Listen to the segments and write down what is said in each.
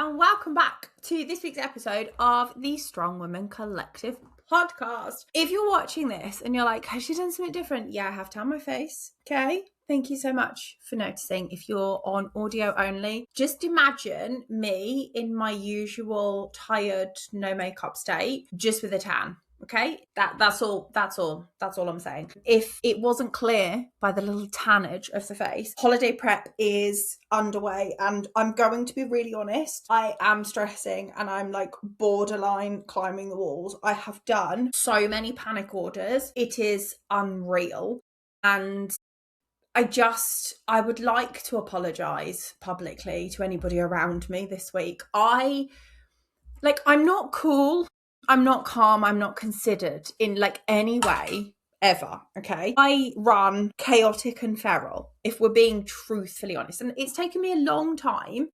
and welcome back to this week's episode of the Strong Women Collective podcast. If you're watching this and you're like, has she done something different? Yeah, I have tan my face. Okay. Thank you so much for noticing. If you're on audio only, just imagine me in my usual tired, no makeup state, just with a tan. Okay, that's all I'm saying. If it wasn't clear by the little tannage of the face, holiday prep is underway, and I'm going to be really honest, I am stressing and I'm like borderline climbing the walls. I have done so many panic orders. It is unreal. And I would like to apologize publicly to anybody around me this week. I'm not cool. I'm not calm. I'm not considered in like any way ever. Okay. I run chaotic and feral, if we're being truthfully honest. And it's taken me a long time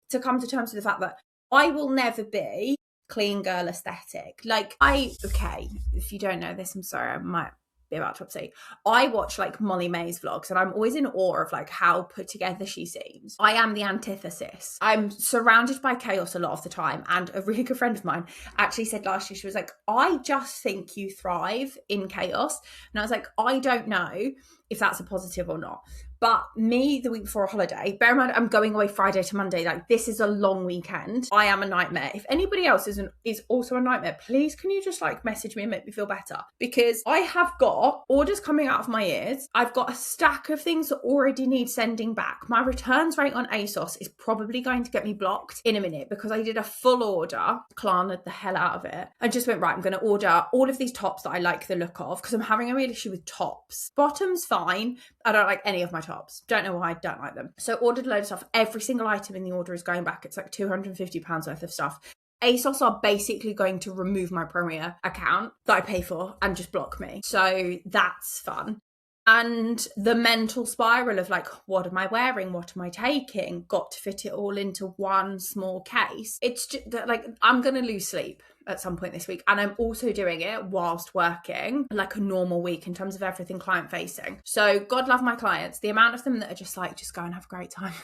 to come to terms with the fact that I will never be clean girl aesthetic. If you don't know this, I'm sorry, I might be about to upset. I watch like Molly May's vlogs and I'm always in awe of like how put together she seems. I am the antithesis. I'm surrounded by chaos a lot of the time, and a really good friend of mine actually said last year, she was like, I just think you thrive in chaos. And I was like, I don't know if that's a positive or not. But me, the week before a holiday, bear in mind, I'm going away Friday to Monday. Like, this is a long weekend. I am a nightmare. If anybody else is also a nightmare, please can you just like message me and make me feel better? Because I have got orders coming out of my ears. I've got a stack of things that already need sending back. My returns rate on ASOS is probably going to get me blocked in a minute because I did a full order, Klarnaed the hell out of it, and just went, right, I'm going to order all of these tops that I like the look of because I'm having a real issue with tops. Bottoms, fine. I don't like any of my tops. Don't know why I don't like them. So ordered a load of stuff. Every single item in the order is going back. It's like £250 worth of stuff. ASOS are basically going to remove my Premier account that I pay for and just block me. So that's fun. And the mental spiral of like, what am I wearing? What am I taking? Got to fit it all into one small case. It's just like, I'm going to lose sleep at some point this week. And I'm also doing it whilst working like a normal week in terms of everything client facing. So God love my clients. The amount of them that are just like, just go and have a great time.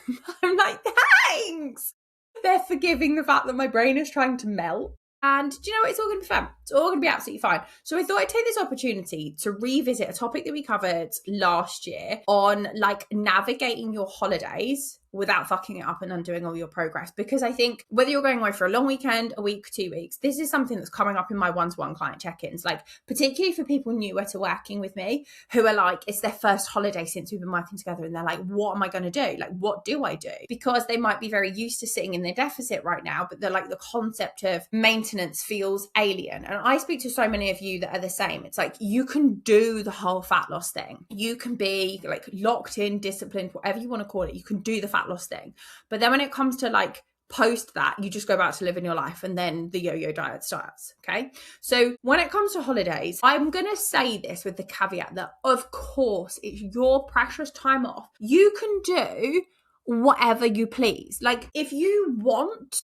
I'm like, thanks. They're forgiving the fact that my brain is trying to melt. And do you know what? It's all going to be fun. It's all going to be absolutely fine. So I thought I'd take this opportunity to revisit a topic that we covered last year on like navigating your holidays without fucking it up and undoing all your progress. Because I think whether you're going away for a long weekend, a week, 2 weeks, this is something that's coming up in my one-to-one client check-ins, like particularly for people newer to working with me who are like, it's their first holiday since we've been working together. And they're like, what am I going to do? Like, what do I do? Because they might be very used to sitting in their deficit right now, but they're like, the concept of maintenance feels alien. And I speak to so many of you that are the same. It's like, you can do the whole fat loss thing. You can be like locked in, disciplined, whatever you want to call it. You can do the fat loss thing. But then when it comes to like post that, you just go back to living your life and then the yo-yo diet starts. Okay. So when it comes to holidays, I'm going to say this with the caveat that of course it's your precious time off. You can do whatever you please. Like if you want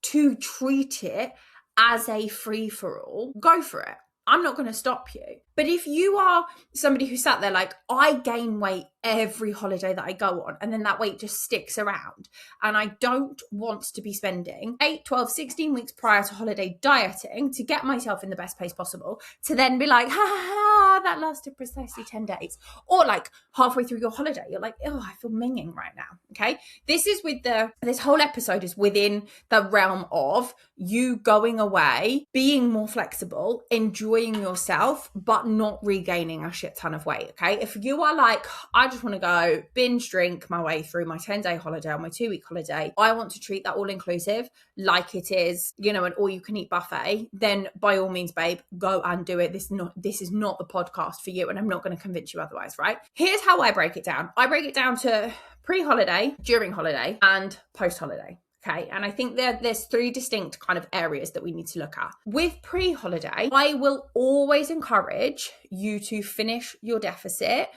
to treat it as a free-for-all, go for it. I'm not going to stop you. But if you are somebody who sat there like, I gain weight every holiday that I go on, and then that weight just sticks around, and I don't want to be spending 8, 12, 16 weeks prior to holiday dieting to get myself in the best place possible, to then be like, ha ha ha, that lasted precisely 10 days. Or like halfway through your holiday, you're like, oh, I feel minging right now. Okay. This whole episode is within the realm of you going away, being more flexible, enjoying yourself, but not regaining a shit ton of weight. Okay. If you are like, I just want to go binge drink my way through my 10-day holiday or my 2-week holiday, I want to treat that all inclusive like it is, you know, an all you can eat buffet, then by all means, babe, go and do it. This is not the podcast for you, and I'm not going to convince you otherwise, right? Here's how I break it down. I break it down to pre-holiday, during holiday, and post-holiday. Okay. And I think there's 3 distinct kind of areas that we need to look at. With pre-holiday, I will always encourage you to finish your deficit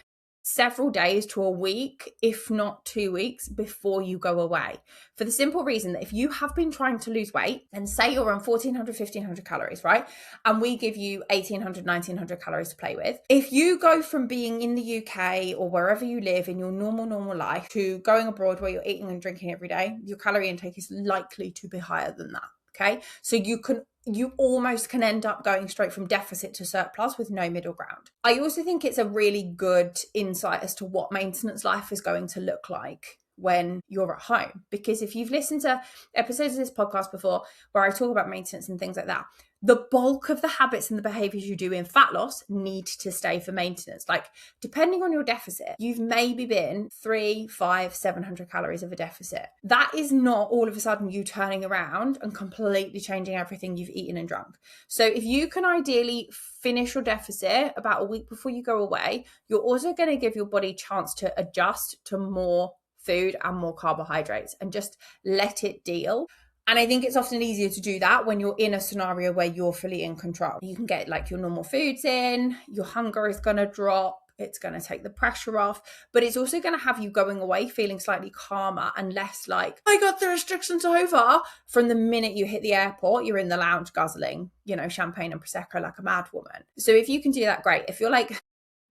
several days to a week, if not 2 weeks, before you go away. For the simple reason that if you have been trying to lose weight, and say you're on 1400, 1500 calories, right? And we give you 1800, 1900 calories to play with. If you go from being in the UK or wherever you live in your normal life to going abroad where you're eating and drinking every day, your calorie intake is likely to be higher than that. Okay. So you almost can end up going straight from deficit to surplus with no middle ground. I also think it's a really good insight as to what maintenance life is going to look like when you're at home. Because if you've listened to episodes of this podcast before where I talk about maintenance and things like that, the bulk of the habits and the behaviors you do in fat loss need to stay for maintenance. Like, depending on your deficit, you've maybe been 300, 500, 700 calories of a deficit. That is not all of a sudden you turning around and completely changing everything you've eaten and drunk. So if you can ideally finish your deficit about a week before you go away, you're also going to give your body a chance to adjust to more food and more carbohydrates and just let it deal. And I think it's often easier to do that when you're in a scenario where you're fully in control. You can get like your normal foods in, your hunger is going to drop, it's going to take the pressure off, but it's also going to have you going away feeling slightly calmer and less like, I got the restrictions over. From the minute you hit the airport, you're in the lounge guzzling, champagne and Prosecco like a mad woman. So if you can do that, great. If you're like,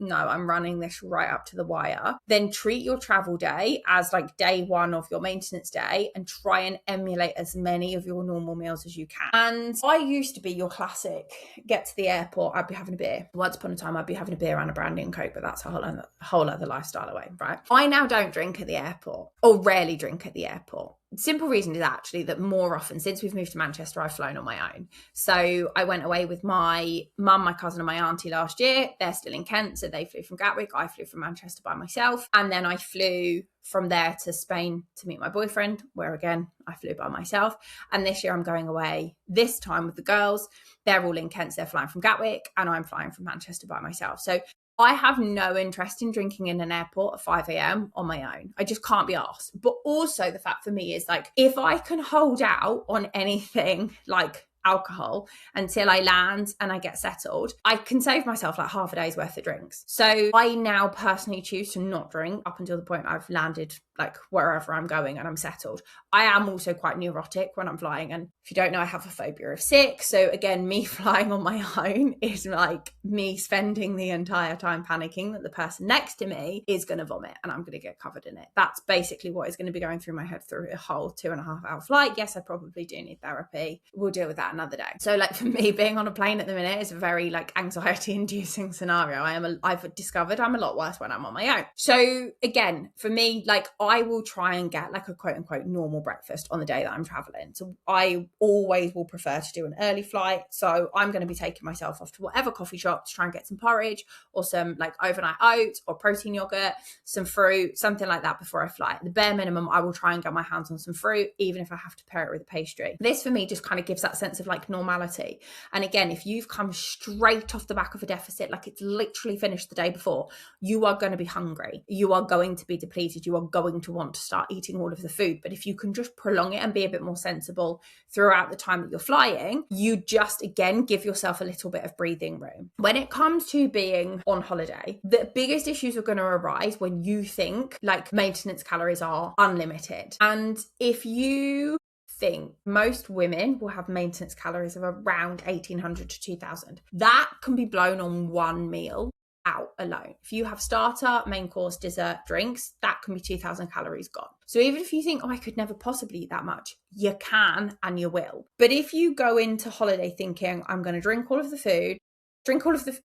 no, I'm running this right up to the wire, then treat your travel day as like day one of your maintenance day and try and emulate as many of your normal meals as you can. And I used to be your classic, get to the airport, I'd be having a beer. Once upon a time, I'd be having a beer and a brandy and Coke, but that's a whole other lifestyle away, right? I now don't drink at the airport, or rarely drink at the airport. Simple reason is actually that more often since we've moved to Manchester, I've flown on my own. So I went away with my mum, my cousin and my auntie last year. They're still in Kent, so they flew from Gatwick. I flew from Manchester by myself. And then I flew from there to Spain to meet my boyfriend, where again, I flew by myself. And this year I'm going away this time with the girls. They're all in Kent, so they're flying from Gatwick and I'm flying from Manchester by myself. So I have no interest in drinking in an airport at 5 a.m. on my own. I just can't be arsed. But also the fact for me is like, if I can hold out on anything like alcohol until I land and I get settled, I can save myself like half a day's worth of drinks. So I now personally choose to not drink up until the point I've landed like wherever I'm going and I'm settled. I am also quite neurotic when I'm flying. And if you don't know, I have a phobia of sick. So again, me flying on my own is like me spending the entire time panicking that the person next to me is going to vomit and I'm going to get covered in it. That's basically what is going to be going through my head through a whole 2.5 hour flight. Yes, I probably do need therapy. We'll deal with that another day. So like for me, being on a plane at the minute is a very like anxiety inducing scenario. I've discovered I'm a lot worse when I'm on my own. So again, for me, like I will try and get like a quote unquote normal breakfast on the day that I'm traveling. So I always will prefer to do an early flight. So I'm going to be taking myself off to whatever coffee shop to try and get some porridge or some like overnight oats or protein yogurt, some fruit, something like that before I fly. At the bare minimum, I will try and get my hands on some fruit, even if I have to pair it with a pastry. This for me just kind of gives that sense of like normality. And again, if you've come straight off the back of a deficit, like it's literally finished the day before, you are going to be hungry. You are going to be depleted. You are going to want to start eating all of the food. But if you can just prolong it and be a bit more sensible throughout the time that you're flying, you just, again, give yourself a little bit of breathing room. When it comes to being on holiday, the biggest issues are going to arise when you think like maintenance calories are unlimited. And if you think most women will have maintenance calories of around 1,800 to 2,000, that can be blown on one meal out alone. If you have starter, main course, dessert, drinks, that can be 2,000 calories gone. So even if you think, oh, I could never possibly eat that much, you can and you will. But if you go into holiday thinking, I'm going to drink all of the food, drink all of the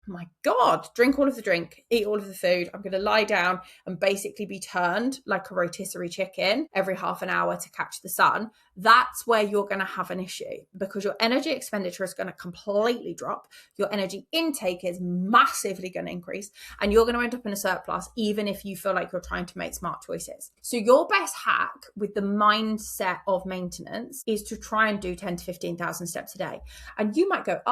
my God, drink all of the drink, eat all of the food. I'm going to lie down and basically be turned like a rotisserie chicken every half an hour to catch the sun. That's where you're going to have an issue because your energy expenditure is going to completely drop. Your energy intake is massively going to increase and you're going to end up in a surplus, even if you feel like you're trying to make smart choices. So your best hack with the mindset of maintenance is to try and do 10 to 15,000 steps a day. And you might go, oh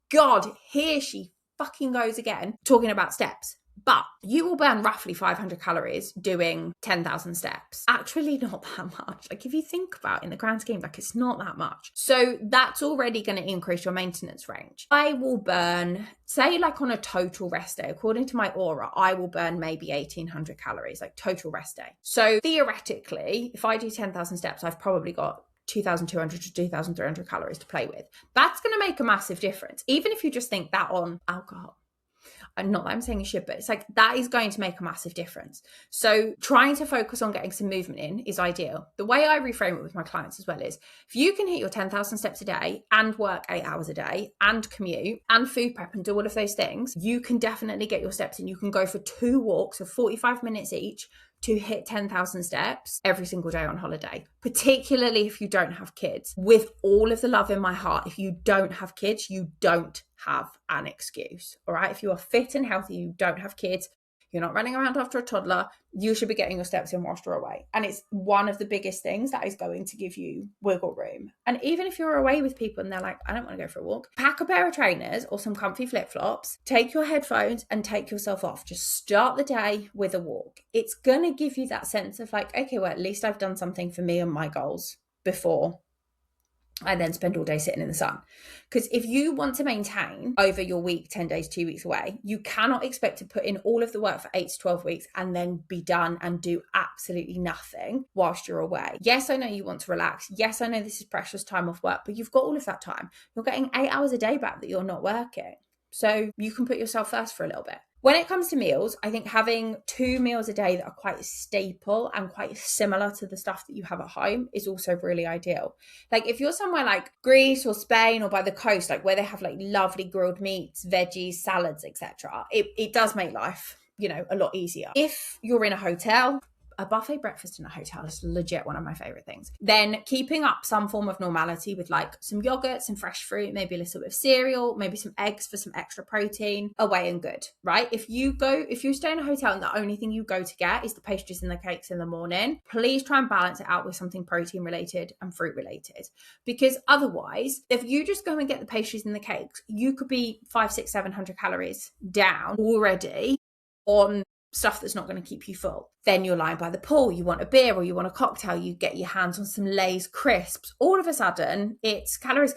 God, here she fucking goes again talking about steps. but you will burn roughly 500 calories doing 10,000 steps. Actually not that much. Like if you think about it in the grand scheme, like it's not that much. So that's already going to increase your maintenance range. I will burn, say like on a total rest day, according to my aura, I will burn maybe 1,800 calories, like total rest day. So theoretically, if I do 10,000 steps, I've probably got 2,200 to 2,300 calories to play with. That's going to make a massive difference. Even if you just think that on alcohol. And not that I'm saying you should, but it's like that is going to make a massive difference. So trying to focus on getting some movement in is ideal. The way I reframe it with my clients as well is if you can hit your 10,000 steps a day and work 8 hours a day and commute and food prep and do all of those things, you can definitely get your steps in. You can go for 2 walks of 45 minutes each to hit 10,000 steps every single day on holiday, particularly if you don't have kids. With all of the love in my heart, if you don't have kids, you don't have an excuse, all right? If you are fit and healthy, you don't have kids, you're not running around after a toddler, you should be getting your steps in whilst you're away. And it's one of the biggest things that is going to give you wiggle room. And even if you're away with people and they're like, I don't want to go for a walk, pack a pair of trainers or some comfy flip-flops, take your headphones and take yourself off. Just start the day with a walk. It's going to give you that sense of like, okay, well, at least I've done something for me and my goals before I then spend all day sitting in the sun. Because if you want to maintain over your week, 10 days, 2 weeks away, you cannot expect to put in all of the work for 8 to 12 weeks and then be done and do absolutely nothing whilst you're away. Yes, I know you want to relax. Yes, I know this is precious time off work, but you've got all of that time. You're getting 8 hours a day back that you're not working. So you can put yourself first for a little bit. When it comes to meals, I think having 2 meals a day that are quite staple and quite similar to the stuff that you have at home is also really ideal. Like if you're somewhere like Greece or Spain or by the coast, like where they have like lovely grilled meats, veggies, salads, etc., it does make life, a lot easier. If you're in a hotel, a buffet breakfast in a hotel is legit one of my favorite things. Then keeping up some form of normality with like some yogurt, some fresh fruit, maybe a little bit of cereal, maybe some eggs for some extra protein, away and good, right? If you stay in a hotel and the only thing you go to get is the pastries and the cakes in the morning, please try and balance it out with something protein related and fruit related. Because otherwise, if you just go and get the pastries and the cakes, you could be 500, 600, 700 calories down already on stuff that's not going to keep you full. Then you're lying by the pool, you want a beer or you want a cocktail, you get your hands on some Lay's crisps. All of a sudden, it's calories,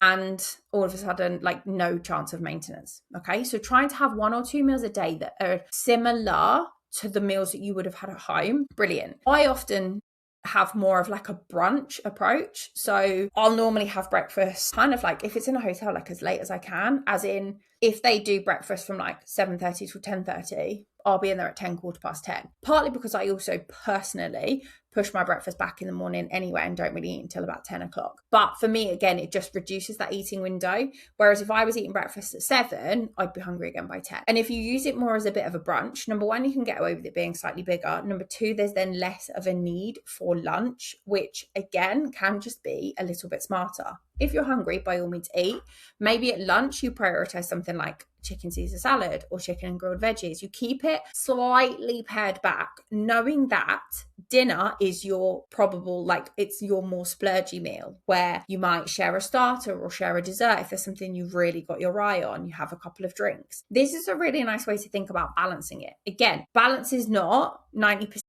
and all of a sudden, like no chance of maintenance. Okay, so trying to have 1 or 2 meals a day that are similar to the meals that you would have had at home, brilliant. I often have more of like a brunch approach. So I'll normally have breakfast kind of like if it's in a hotel, like as late as I can, as in if they do breakfast from like 7:30 to 10:30, I'll be in there at 10, 10:15. Partly because I also personally push my breakfast back in the morning anyway and don't really eat until about 10 o'clock. But for me, again, it just reduces that eating window. Whereas if I was eating breakfast at 7, I'd be hungry again by 10. And if you use it more as a bit of a brunch, number one, you can get away with it being slightly bigger. Number two, there's then less of a need for lunch, which again can just be a little bit smarter. If you're hungry, by all means eat. Maybe at lunch you prioritize something like chicken Caesar salad or chicken and grilled veggies. You keep it slightly pared back, knowing that dinner is your probable, like it's your more splurgy meal where you might share a starter or share a dessert. If there's something you've really got your eye on, you have a couple of drinks. This is a really nice way to think about balancing it. Again, balance is not 90%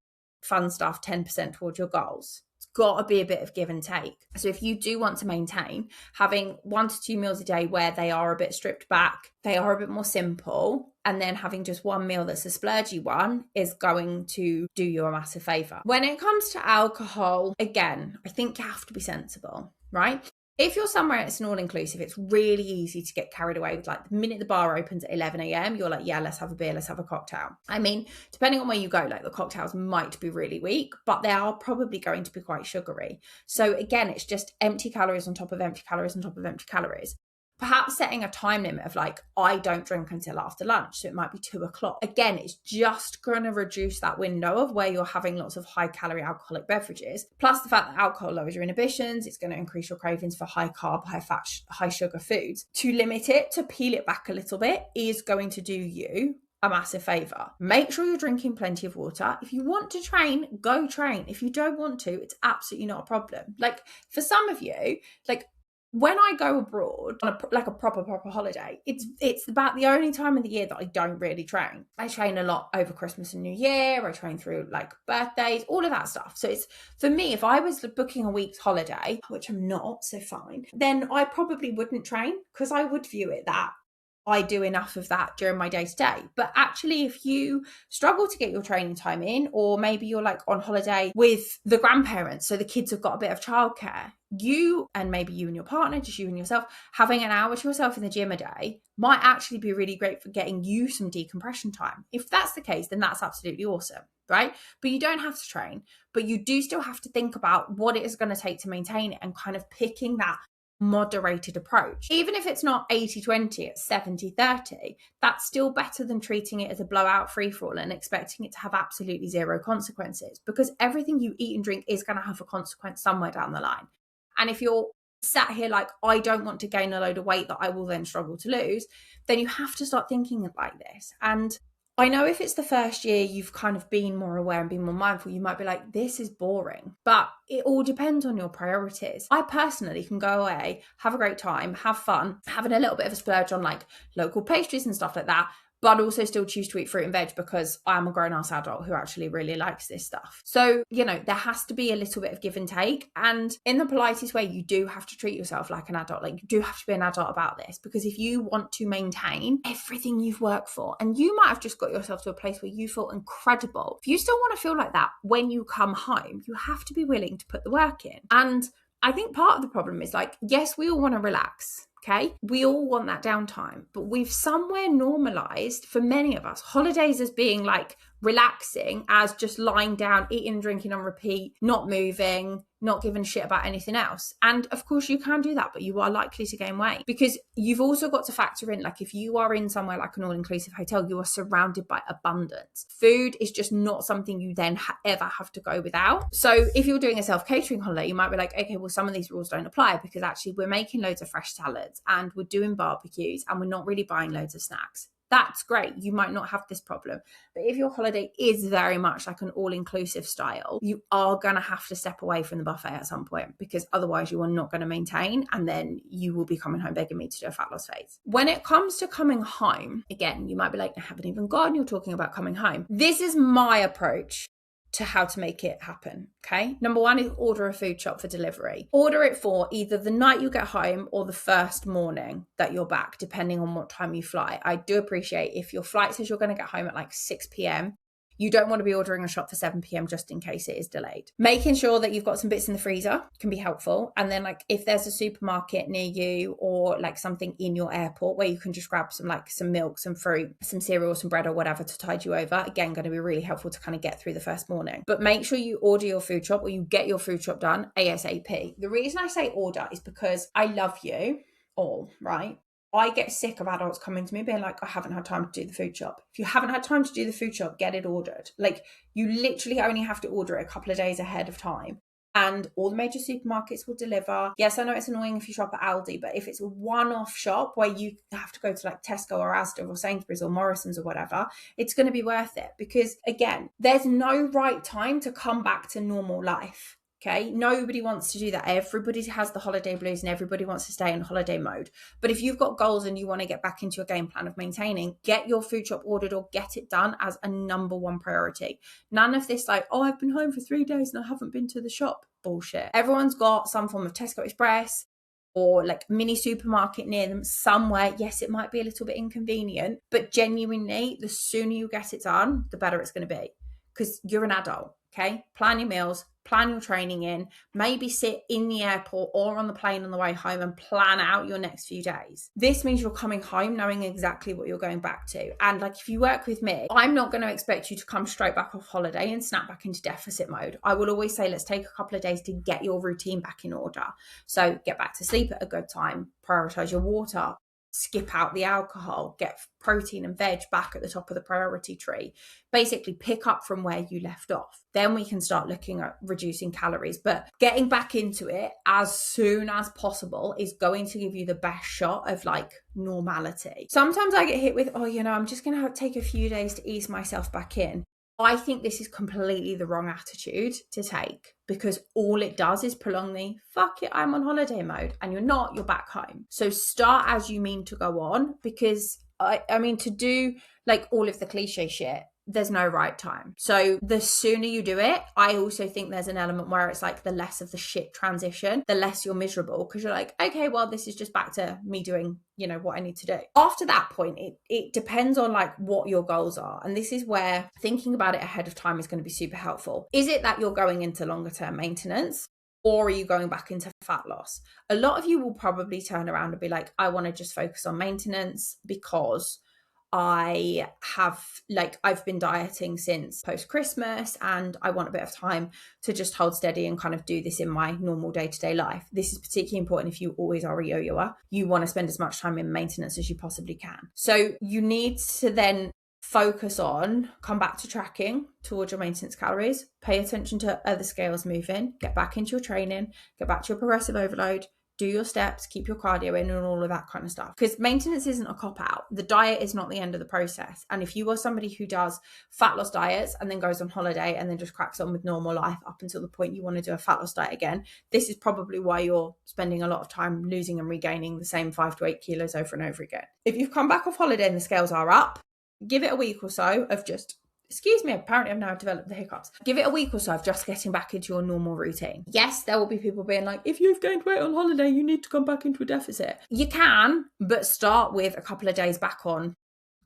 fun stuff, 10% towards your goals. Got to be a bit of give and take. So if you do want to maintain having 1 to 2 meals a day where they are a bit stripped back, they are a bit more simple, and then having just one meal that's a splurgy one is going to do you a massive favor. When it comes to alcohol, again, I think you have to be sensible, right? If you're somewhere it's an all-inclusive, it's really easy to get carried away with like the minute the bar opens at 11 a.m, you're like, yeah, let's have a beer, let's have a cocktail. I mean, depending on where you go, like the cocktails might be really weak, but they are probably going to be quite sugary. So again, it's just empty calories on top of empty calories on top of empty calories. Perhaps setting a time limit of like, I don't drink until after lunch. So it might be 2 o'clock. Again, it's just going to reduce that window of where you're having lots of high calorie alcoholic beverages. Plus the fact that alcohol lowers your inhibitions. It's going to increase your cravings for high carb, high fat, high sugar foods. To limit it, to peel it back a little bit is going to do you a massive favor. Make sure you're drinking plenty of water. If you want to train, go train. If you don't want to, it's absolutely not a problem. Like for some of you, like when I go abroad on a proper holiday, it's about the only time of the year that I don't really train. I train a lot over Christmas and New Year. I train through like birthdays, all of that stuff. So it's, for me, if I was booking a week's holiday, which I'm not, so fine, then I probably wouldn't train, because I would view it that I do enough of that during my day to day. But actually, if you struggle to get your training time in, or maybe you're like on holiday with the grandparents, so the kids have got a bit of childcare, you, and maybe you and your partner, just you and yourself, having an hour to yourself in the gym a day might actually be really great for getting you some decompression time. If that's the case, then that's absolutely awesome, right? But you don't have to train, but you do still have to think about what it is going to take to maintain it, and kind of picking that moderated approach. Even if it's not 80-20, it's 70-30, that's still better than treating it as a blowout free-for-all and expecting it to have absolutely zero consequences, because everything you eat and drink is going to have a consequence somewhere down the line. And if you're sat here like, I don't want to gain a load of weight that I will then struggle to lose, then you have to start thinking like this. And I know if it's the first year you've kind of been more aware and been more mindful, you might be like, this is boring. But it all depends on your priorities. I personally can go away, have a great time, have fun, having a little bit of a splurge on like local pastries and stuff like that, but also still choose to eat fruit and veg because I'm a grown-ass adult who actually really likes this stuff. So, there has to be a little bit of give and take. And in the politest way, you do have to treat yourself like an adult. Like, you do have to be an adult about this, because if you want to maintain everything you've worked for, and you might have just got yourself to a place where you feel incredible, if you still want to feel like that when you come home, you have to be willing to put the work in. And I think part of the problem is like, yes, we all want to relax. Okay, we all want that downtime, but we've somewhere normalized, for many of us, holidays as being like relaxing, as just lying down, eating, drinking on repeat, not moving, not giving a shit about anything else. And of course you can do that, but you are likely to gain weight, because you've also got to factor in, like, if you are in somewhere like an all-inclusive hotel, you are surrounded by abundance. Food is just not something you then ever have to go without. So if you're doing a self-catering holiday, you might be like, okay, well, some of these rules don't apply, because actually we're making loads of fresh salads and we're doing barbecues and we're not really buying loads of snacks. That's great. You might not have this problem. But if your holiday is very much like an all-inclusive style, you are going to have to step away from the buffet at some point, because otherwise you are not going to maintain, and then you will be coming home begging me to do a fat loss phase. When it comes to coming home, again, you might be like, I haven't even gone, you're talking about coming home. This is my approach to how to make it happen. Okay. Number one is order a food shop for delivery. Order it for either the night you get home or the first morning that you're back, depending on what time you fly. I do appreciate if your flight says you're going to get home at like 6 p.m., you don't want to be ordering a shop for 7 p.m. just in case it is delayed. Making sure that you've got some bits in the freezer can be helpful. And then like if there's a supermarket near you, or like something in your airport where you can just grab some milk, some fruit, some cereal, some bread or whatever to tide you over, again, going to be really helpful to kind of get through the first morning. But make sure you order your food shop, or you get your food shop done ASAP. The reason I say order is because I love you all, right? I get sick of adults coming to me being like, I haven't had time to do the food shop. If you haven't had time to do the food shop, get it ordered. Like, you literally only have to order it a couple of days ahead of time, and all the major supermarkets will deliver. Yes, I know it's annoying if you shop at Aldi, but if it's a one-off shop where you have to go to like Tesco or Asda or Sainsbury's or Morrison's or whatever, it's going to be worth it, because again, there's no right time to come back to normal life. Okay, nobody wants to do that. Everybody has the holiday blues and everybody wants to stay in holiday mode. But if you've got goals and you want to get back into your game plan of maintaining, get your food shop ordered or get it done as a number one priority. None of this like, oh, I've been home for 3 days and I haven't been to the shop bullshit. Everyone's got some form of Tesco Express or like mini supermarket near them somewhere. Yes, it might be a little bit inconvenient, but genuinely, the sooner you get it done, the better it's going to be, because you're an adult. Okay, plan your meals, plan your training in, maybe sit in the airport or on the plane on the way home and plan out your next few days. This means you're coming home knowing exactly what you're going back to. And like, if you work with me, I'm not going to expect you to come straight back off holiday and snap back into deficit mode. I will always say, let's take a couple of days to get your routine back in order. So get back to sleep at a good time, prioritize your water, skip out the alcohol, get protein and veg back at the top of the priority tree. Basically pick up from where you left off. Then we can start looking at reducing calories. But getting back into it as soon as possible is going to give you the best shot of like normality. Sometimes I get hit with, I'm just going to take a few days to ease myself back in. I think this is completely the wrong attitude to take, because all it does is prolong the fuck it, I'm on holiday mode, and you're not, you're back home. So start as you mean to go on, because I mean, to do like all of the cliche shit, there's no right time. So the sooner you do it, I also think there's an element where it's like the less of the shit transition, the less you're miserable, because you're like, okay, well, this is just back to me doing, you know, what I need to do. After that point, it depends on like what your goals are. And this is where thinking about it ahead of time is going to be super helpful. Is it that you're going into longer term maintenance? Or are you going back into fat loss? A lot of you will probably turn around and be like, I want to just focus on maintenance because I've been dieting since post-Christmas and I want a bit of time to just hold steady and kind of do this in my normal day-to-day life. This is particularly important if you always are a yo-yoer. You want to spend as much time in maintenance as you possibly can. So you need to then focus on, come back to tracking towards your maintenance calories, pay attention to other scales moving, get back into your training, get back to your progressive overload, do your steps, keep your cardio in, and all of that kind of stuff. Because maintenance isn't a cop-out. The diet is not the end of the process. And if you are somebody who does fat loss diets and then goes on holiday and then just cracks on with normal life up until the point you want to do a fat loss diet again, this is probably why you're spending a lot of time losing and regaining the same 5 to 8 kilos over and over again. If you've come back off holiday and the scales are up, give it a week or so of just, excuse me, apparently I've now developed the hiccups. Give it a week or so of just getting back into your normal routine. Yes, there will be people being like, if you've gained weight on holiday, you need to come back into a deficit. You can, but start with a couple of days back on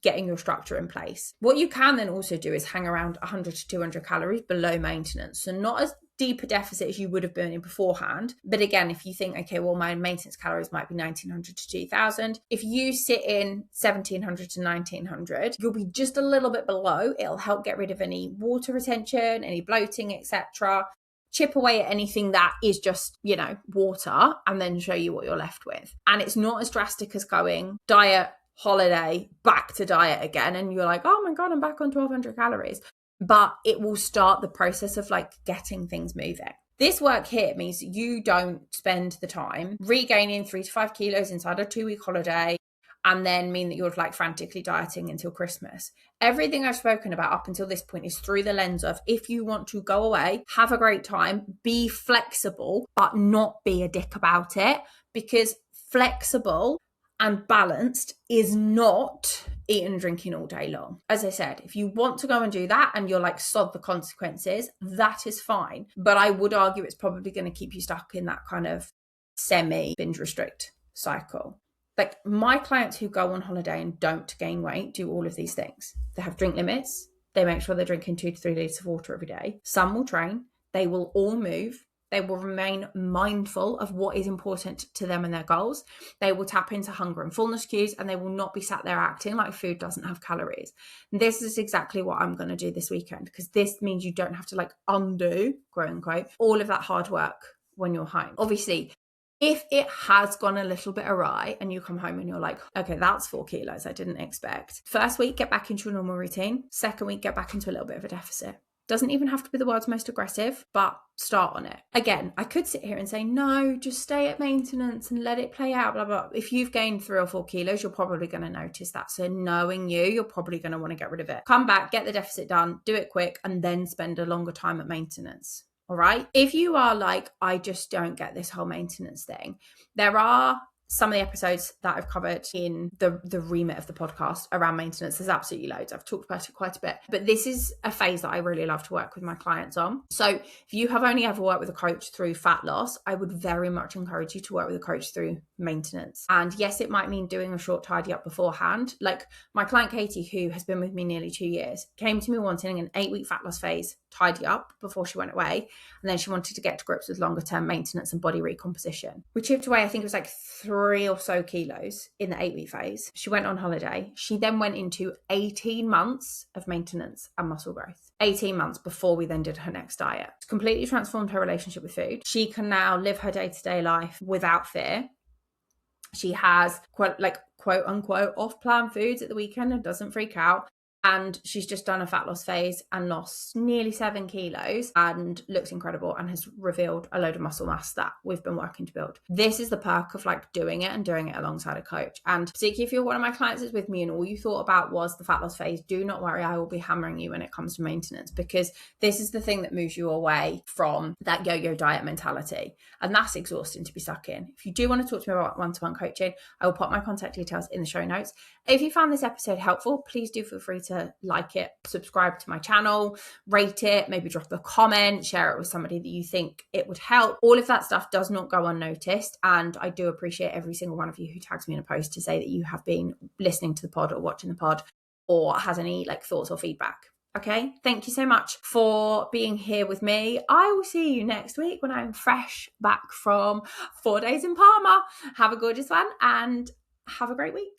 getting your structure in place. What you can then also do is hang around 100 to 200 calories below maintenance. So not as deep a deficit as you would have been in beforehand. But again, if you think, okay, well, my maintenance calories might be 1900 to 2000. If you sit in 1700 to 1900, you'll be just a little bit below. It'll help get rid of any water retention, any bloating, etc. Chip away at anything that is just, you know, water, and then show you what you're left with. And it's not as drastic as going diet, holiday, back to diet again. And you're like, oh my God, I'm back on 1200 calories. But it will start the process of like getting things moving. This work here means you don't spend the time regaining 3 to 5 kilos inside a 2-week holiday and then mean that you're like frantically dieting until Christmas. Everything I've spoken about up until this point is through the lens of, if you want to go away, have a great time, be flexible, but not be a dick about it, because flexible and balanced is not eating and drinking all day long. As I said, if you want to go and do that and you're like, sod the consequences, that is fine. But I would argue it's probably going to keep you stuck in that kind of semi binge restrict cycle. Like my clients who go on holiday and don't gain weight do all of these things. They have drink limits. They make sure they're drinking 2 to 3 litres of water every day. Some will train. They will all move. They will remain mindful of what is important to them and their goals. They will tap into hunger and fullness cues, and they will not be sat there acting like food doesn't have calories. And this is exactly what I'm going to do this weekend, because this means you don't have to like undo, quote unquote, all of that hard work when you're home. Obviously, if it has gone a little bit awry and you come home and you're like, okay, that's 4 kilos I didn't expect. First week, get back into a normal routine. Second week, get back into a little bit of a deficit. Doesn't even have to be the world's most aggressive, but start on it. Again, I could sit here and say, no, just stay at maintenance and let it play out, blah, blah. If you've gained 3 or 4 kilos, you're probably going to notice that. So knowing you're probably going to want to get rid of it. Come back, get the deficit done, do it quick, and then spend a longer time at maintenance. All right. If you are like, I just don't get this whole maintenance thing, there are some of the episodes that I've covered in the remit of the podcast around maintenance. There's absolutely loads. I've talked about it quite a bit, but this is a phase that I really love to work with my clients on. So if you have only ever worked with a coach through fat loss, I would very much encourage you to work with a coach through maintenance. And yes, it might mean doing a short tidy up beforehand. Like my client Katie, who has been with me nearly 2 years, came to me wanting an 8-week fat loss phase tidy up before she went away. And then she wanted to get to grips with longer term maintenance and body recomposition. We chipped away, I think it was like 3 or so kilos in the 8-week phase. She went on holiday. She then went into 18 months of maintenance and muscle growth. 18 months before we then did her next diet. It's completely transformed her relationship with food. She can now live her day-to-day life without fear. She has quote unquote off-plan foods at the weekend and doesn't freak out. And she's just done a fat loss phase and lost nearly 7 kilos and looks incredible and has revealed a load of muscle mass that we've been working to build. This is the perk of like doing it and doing it alongside a coach. And particularly if you're one of my clients that's with me and all you thought about was the fat loss phase, do not worry, I will be hammering you when it comes to maintenance, because this is the thing that moves you away from that yo-yo diet mentality. And that's exhausting to be stuck in. If you do want to talk to me about one-to-one coaching, I will put my contact details in the show notes. If you found this episode helpful, please do feel free to like it, subscribe to my channel, rate it, maybe drop a comment, share it with somebody that you think it would help. All of that stuff does not go unnoticed. And I do appreciate every single one of you who tags me in a post to say that you have been listening to the pod or watching the pod or has any like thoughts or feedback. Okay, thank you so much for being here with me. I will see you next week when I'm fresh back from 4 days in Palma. Have a gorgeous one and have a great week.